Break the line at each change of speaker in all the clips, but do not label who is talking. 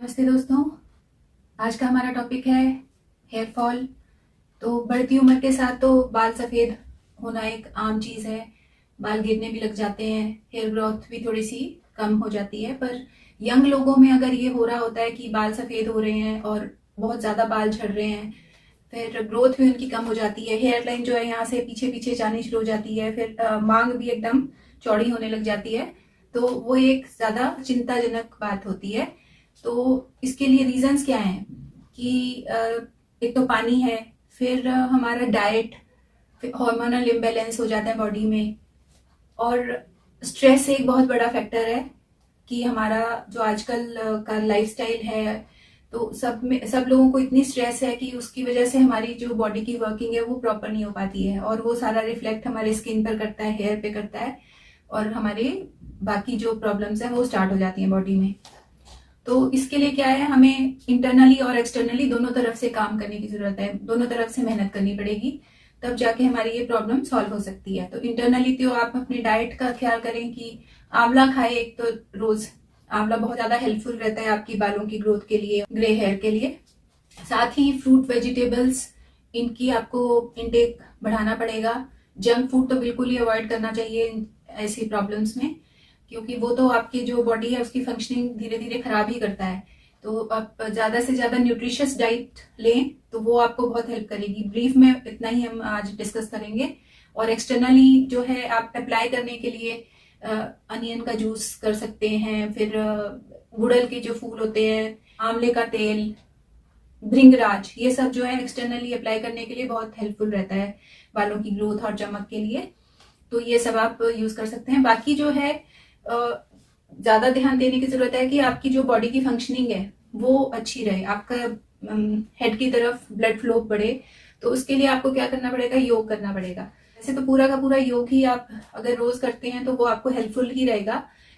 नमस्ते दोस्तों। आज का हमारा टॉपिक है हेयर फॉल। तो बढ़ती उम्र के साथ तो बाल सफ़ेद होना एक आम चीज़ है। बाल गिरने भी लग जाते हैं, हेयर ग्रोथ भी थोड़ी सी कम हो जाती है। पर यंग लोगों में अगर ये हो रहा होता है कि बाल सफ़ेद हो रहे हैं और बहुत ज़्यादा बाल झड़ रहे हैं, फिर ग्रोथ भी उनकी कम हो जाती है, हेयर लाइन जो है यहाँ से पीछे पीछे जानी शुरू हो जाती है, फिर मांग भी एकदम चौड़ी होने लग जाती है। तो वो एक ज़्यादा चिंताजनक बात होती है। तो इसके लिए रीजंस क्या हैं कि एक तो पानी है, फिर हमारा डाइट, फिर हार्मोनल इम्बैलेंस हो जाता है बॉडी में, और स्ट्रेस एक बहुत बड़ा फैक्टर है कि हमारा जो आजकल का लाइफस्टाइल है, तो सब लोगों को इतनी स्ट्रेस है कि उसकी वजह से हमारी जो बॉडी की वर्किंग है वो प्रॉपर नहीं हो पाती है, और वो सारा रिफ्लेक्ट हमारे स्किन पर करता है, हेयर पे करता है, और हमारे बाकी जो प्रॉब्लम्स हैं वो स्टार्ट हो जाती हैं बॉडी में। तो इसके लिए क्या है, हमें इंटरनली और एक्सटर्नली दोनों तरफ से काम करने की जरूरत है, दोनों तरफ से मेहनत करनी पड़ेगी, तब जाके हमारी ये प्रॉब्लम सॉल्व हो सकती है। तो इंटरनली तो आप अपने डाइट का ख्याल करें कि आंवला खाए एक तो रोज। आंवला बहुत ज्यादा हेल्पफुल रहता है आपकी बालों की ग्रोथ के लिए, ग्रे हेयर के लिए। साथ ही फ्रूट वेजिटेबल्स, इनकी आपको इनटेक बढ़ाना पड़ेगा। जंक फूड तो बिल्कुल ही अवॉइड करना चाहिए ऐसी प्रॉब्लम्स में, क्योंकि वो तो आपकी जो बॉडी है उसकी फंक्शनिंग धीरे धीरे खराब ही करता है। तो आप ज्यादा से ज्यादा न्यूट्रिशियस डाइट लें तो वो आपको बहुत हेल्प करेगी। ब्रीफ में इतना ही हम आज डिस्कस करेंगे। और एक्सटर्नली जो है आप अप्लाई करने के लिए अनियन का जूस कर सकते हैं, फिर गुड़हल के जो फूल होते हैं, आंवले का तेल, भृंगराज, ये सब जो है एक्सटर्नली अप्लाई करने के लिए बहुत हेल्पफुल रहता है बालों की ग्रोथ और चमक के लिए। तो ये सब आप यूज कर सकते हैं। बाकी जो है ज्यादा ध्यान देने की जरूरत है कि आपकी जो बॉडी की फंक्शनिंग है वो अच्छी रहे, आपका हेड की तरफ ब्लड फ्लो बढ़े। तो उसके लिए आपको क्या करना पड़ेगा, योग करना पड़ेगा। वैसे तो पूरा का पूरा योग ही आप अगर रोज करते हैं तो वो आपको हेल्पफुल ही रहेगा,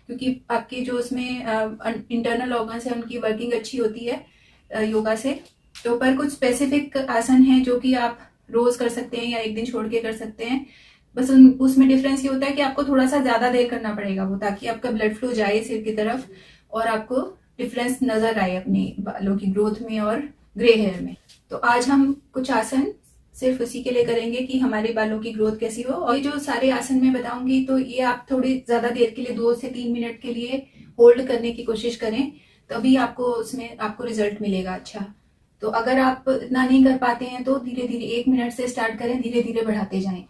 क्योंकि आपके जो उसमें इंटरनल ऑर्गन्स है उनकी वर्किंग अच्छी होती है योगा से। तो पर कुछ स्पेसिफिक आसन हैं जो कि आप रोज कर सकते हैं या एक दिन छोड़ के कर सकते हैं। बस उसमें डिफरेंस ये होता है कि आपको थोड़ा सा ज्यादा देर करना पड़ेगा वो, ताकि आपका ब्लड फ्लो जाए सिर की तरफ और आपको डिफरेंस नजर आए अपने बालों की ग्रोथ में और ग्रे हेयर में। तो आज हम कुछ आसन सिर्फ उसी के लिए करेंगे कि हमारे बालों की ग्रोथ कैसी हो। और ये जो सारे आसन मैं बताऊंगी तो ये आप थोड़ी ज्यादा देर के लिए 2 से 3 मिनट के लिए होल्ड करने की कोशिश करें, तभी आपको उसमें आपको रिजल्ट मिलेगा अच्छा। तो अगर आप इतना नहीं कर पाते हैं तो धीरे धीरे 1 मिनट से स्टार्ट करें, धीरे धीरे बढ़ाते जाएं।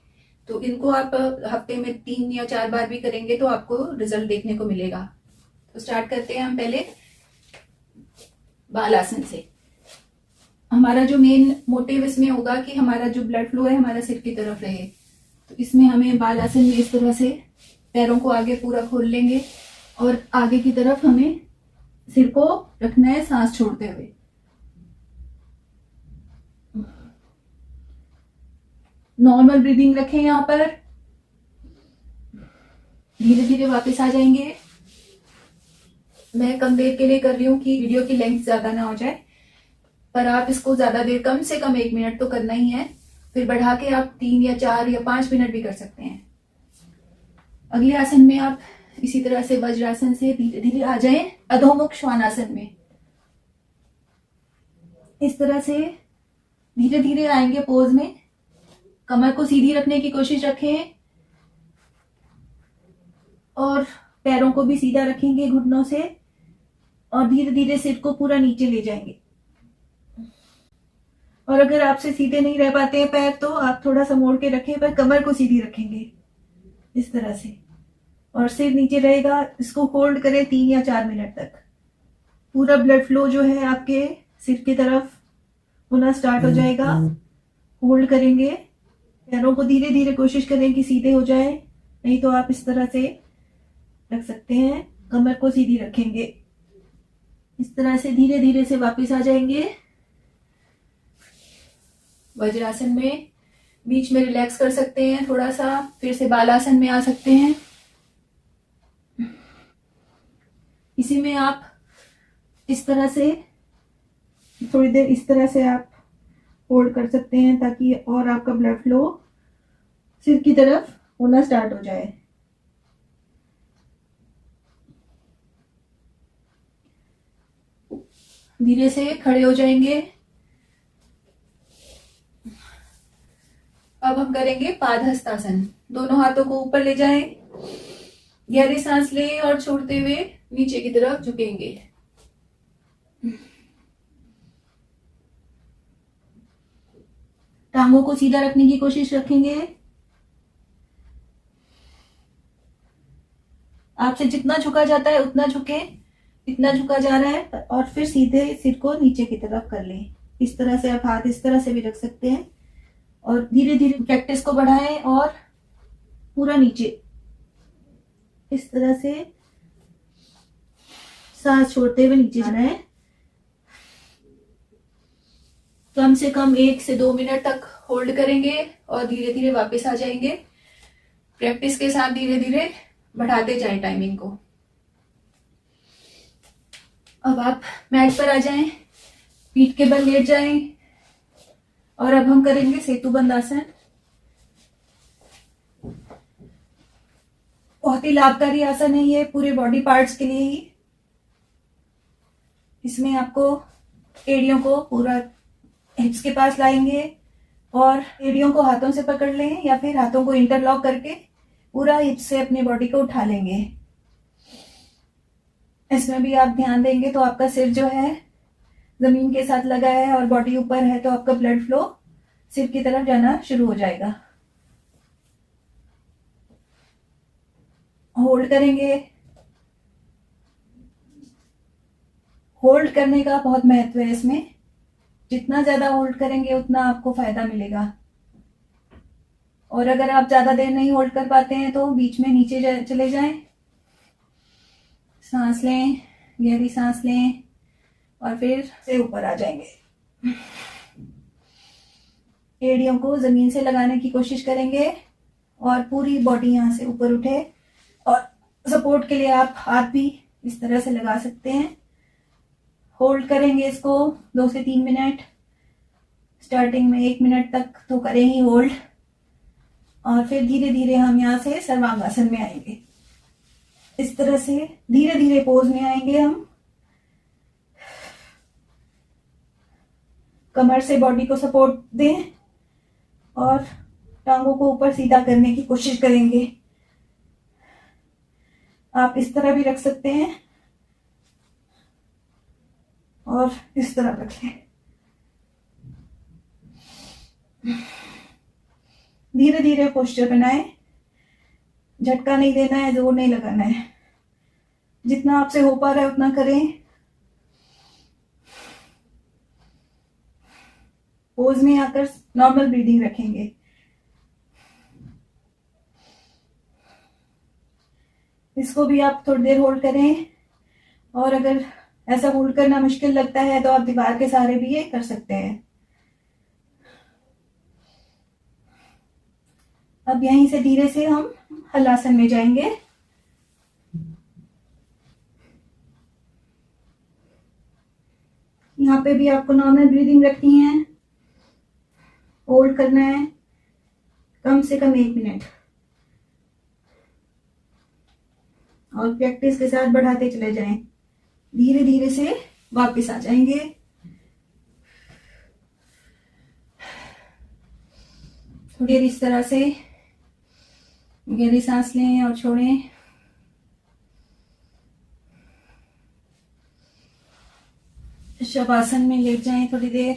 तो इनको आप हफ्ते में 3 या 4 बार भी करेंगे तो आपको रिजल्ट देखने को मिलेगा। तो स्टार्ट करते हैं हम पहले बाल आसन से। हमारा जो मेन मोटिव इसमें होगा कि हमारा जो ब्लड फ्लो है हमारा सिर की तरफ रहे। तो इसमें हमें बाल आसन में इस तरह से पैरों को आगे पूरा खोल लेंगे और आगे की तरफ हमें सिर को रखना है सांस छोड़ते हुए। नॉर्मल ब्रीदिंग रखें यहाँ पर। धीरे धीरे वापस आ जाएंगे। मैं कम देर के लिए कर रही हूँ कि वीडियो की लेंथ ज्यादा ना हो जाए, पर आप इसको ज्यादा देर, कम से कम 1 मिनट तो करना ही है। फिर बढ़ा के आप 3 या 4 या 5 मिनट भी कर सकते हैं। अगले आसन में आप इसी तरह से वज्रासन से धीरे धीरे आ जाएं अधोमुख श्वानासन में। इस तरह से धीरे धीरे आएंगे पोज में। कमर को सीधी रखने की कोशिश रखें और पैरों को भी सीधा रखेंगे घुटनों से, और धीरे धीरे सिर को पूरा नीचे ले जाएंगे। और अगर आपसे सीधे नहीं रह पाते हैं पैर तो आप थोड़ा सा मोड़ के रखें, पर कमर को सीधी रखेंगे इस तरह से, और सिर नीचे रहेगा। इसको होल्ड करें 3 या 4 मिनट तक। पूरा ब्लड फ्लो जो है आपके सिर की तरफ होना स्टार्ट हो जाएगा। होल्ड करेंगे। पैरों को धीरे धीरे कोशिश करें कि सीधे हो जाए, नहीं तो आप इस तरह से रख सकते हैं। कमर को सीधी रखेंगे। इस तरह से धीरे धीरे से वापस आ जाएंगे वज्रासन में। बीच में रिलैक्स कर सकते हैं थोड़ा सा, फिर से बालासन में आ सकते हैं। इसी में आप इस तरह से थोड़ी देर इस तरह से आप होल्ड कर सकते हैं, ताकि और आपका ब्लड फ्लो सिर की तरफ होना स्टार्ट हो जाए। धीरे से खड़े हो जाएंगे। अब हम करेंगे पादहस्तासन। दोनों हाथों को ऊपर ले जाएं, गहरी सांस लें और छोड़ते हुए नीचे की तरफ झुकेंगे। टांगों को सीधा रखने की कोशिश रखेंगे। आपसे जितना झुका जाता है उतना झुके, इतना झुका जा रहा है, और फिर सीधे सिर को नीचे की तरफ कर लें। इस तरह से आप हाथ इस तरह से भी रख सकते हैं, और धीरे धीरे प्रैक्टिस को बढ़ाएं और पूरा नीचे इस तरह से सांस छोड़ते हुए नीचे जाना है। कम से कम 1 से 2 मिनट तक होल्ड करेंगे और धीरे धीरे वापस आ जाएंगे। प्रैक्टिस के साथ धीरे धीरे बढ़ाते जाएं टाइमिंग को। अब आप मैट पर आ जाएं, पीठ के बल लेट जाएं, और अब हम करेंगे सेतुबंद आसन। बहुत ही लाभकारी आसन है ये, पूरे बॉडी पार्ट्स के लिए ही। इसमें आपको एड़ियों को पूरा हिप्स के पास लाएंगे और एड़ियों को हाथों से पकड़ लें या फिर हाथों को इंटरलॉक करके पूरा हिप्स से अपनी बॉडी को उठा लेंगे। इसमें भी आप ध्यान देंगे तो आपका सिर जो है जमीन के साथ लगा है और बॉडी ऊपर है, तो आपका ब्लड फ्लो सिर की तरफ जाना शुरू हो जाएगा। होल्ड करेंगे। होल्ड करने का बहुत महत्व है इसमें। जितना ज्यादा होल्ड करेंगे उतना आपको फायदा मिलेगा, और अगर आप ज्यादा देर नहीं होल्ड कर पाते हैं तो बीच में नीचे चले जाएं, सांस लें, गहरी सांस लें और फिर से ऊपर आ जाएंगे। एड़ियों को जमीन से लगाने की कोशिश करेंगे और पूरी बॉडी यहां से ऊपर उठे, और सपोर्ट के लिए आप हाथ भी इस तरह से लगा सकते हैं। होल्ड करेंगे इसको 2 से 3 मिनट। स्टार्टिंग में 1 मिनट तक तो करें ही होल्ड, और फिर धीरे धीरे हम यहाँ से सर्वांगासन में आएंगे। इस तरह से धीरे धीरे पोज में आएंगे हम। कमर से बॉडी को सपोर्ट दें और टांगों को ऊपर सीधा करने की कोशिश करेंगे। आप इस तरह भी रख सकते हैं और इस तरह रख लें। धीरे धीरे पोस्चर बनाएं। झटका नहीं देना है, जोर नहीं लगाना है। जितना आपसे हो पा रहा है उतना करें। पोज में आकर नॉर्मल ब्रीदिंग रखेंगे। इसको भी आप थोड़ी देर होल्ड करें, और अगर ऐसा होल्ड करना मुश्किल लगता है तो आप दीवार के सहारे भी ये कर सकते हैं। अब यहीं से धीरे से हम हलासन में जाएंगे। यहाँ पे भी आपको नॉर्मल ब्रीदिंग रखनी है। होल्ड करना है कम से कम 1 मिनट, और प्रैक्टिस के साथ बढ़ाते चले जाएं। धीरे धीरे से वापस आ जाएंगे। थोड़ी देर इस तरह से गहरी सांस लें और छोड़ें। शवासन में लेट जाएं थोड़ी देर,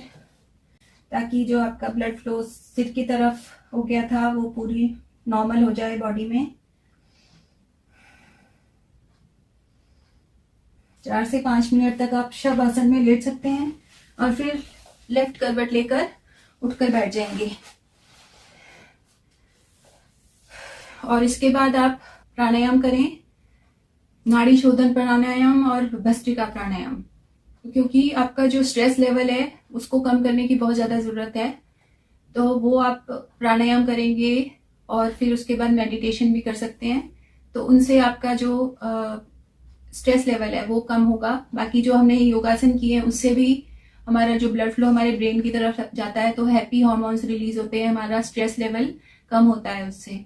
ताकि जो आपका ब्लड फ्लो सिर की तरफ हो गया था वो पूरी नॉर्मल हो जाए बॉडी में। 4 से 5 मिनट तक आप शवासन में लेट सकते हैं, और फिर लेफ्ट करवट लेकर उठकर बैठ जाएंगे। और इसके बाद आप प्राणायाम करें, नाड़ी शोधन प्राणायाम और भस्त्रिका प्राणायाम, क्योंकि आपका जो स्ट्रेस लेवल है उसको कम करने की बहुत ज़्यादा ज़रूरत है। तो वो आप प्राणायाम करेंगे और फिर उसके बाद मेडिटेशन भी कर सकते हैं, तो उनसे आपका जो स्ट्रेस लेवल है वो कम होगा। बाकी जो हमने योगासन किए हैं उससे भी हमारा जो ब्लड फ्लो हमारे ब्रेन की तरफ जाता है, तो हैप्पी हार्मोन्स रिलीज होते हैं, हमारा स्ट्रेस लेवल कम होता है उससे।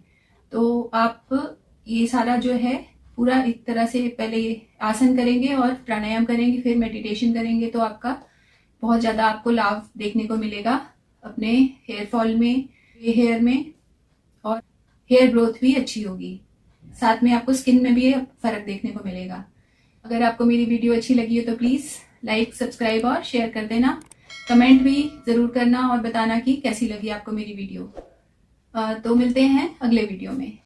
तो आप ये सारा जो है पूरा एक तरह से पहले आसन करेंगे और प्राणायाम करेंगे, फिर मेडिटेशन करेंगे, तो आपका बहुत ज़्यादा आपको लाभ देखने को मिलेगा अपने हेयर फॉल में, हेयर में, और हेयर ग्रोथ भी अच्छी होगी। साथ में आपको स्किन में भी फर्क देखने को मिलेगा। अगर आपको मेरी वीडियो अच्छी लगी हो तो प्लीज़ लाइक, सब्सक्राइब और शेयर कर देना। कमेंट भी ज़रूर करना और बताना कि कैसी लगी आपको मेरी वीडियो। तो मिलते हैं अगले वीडियो में।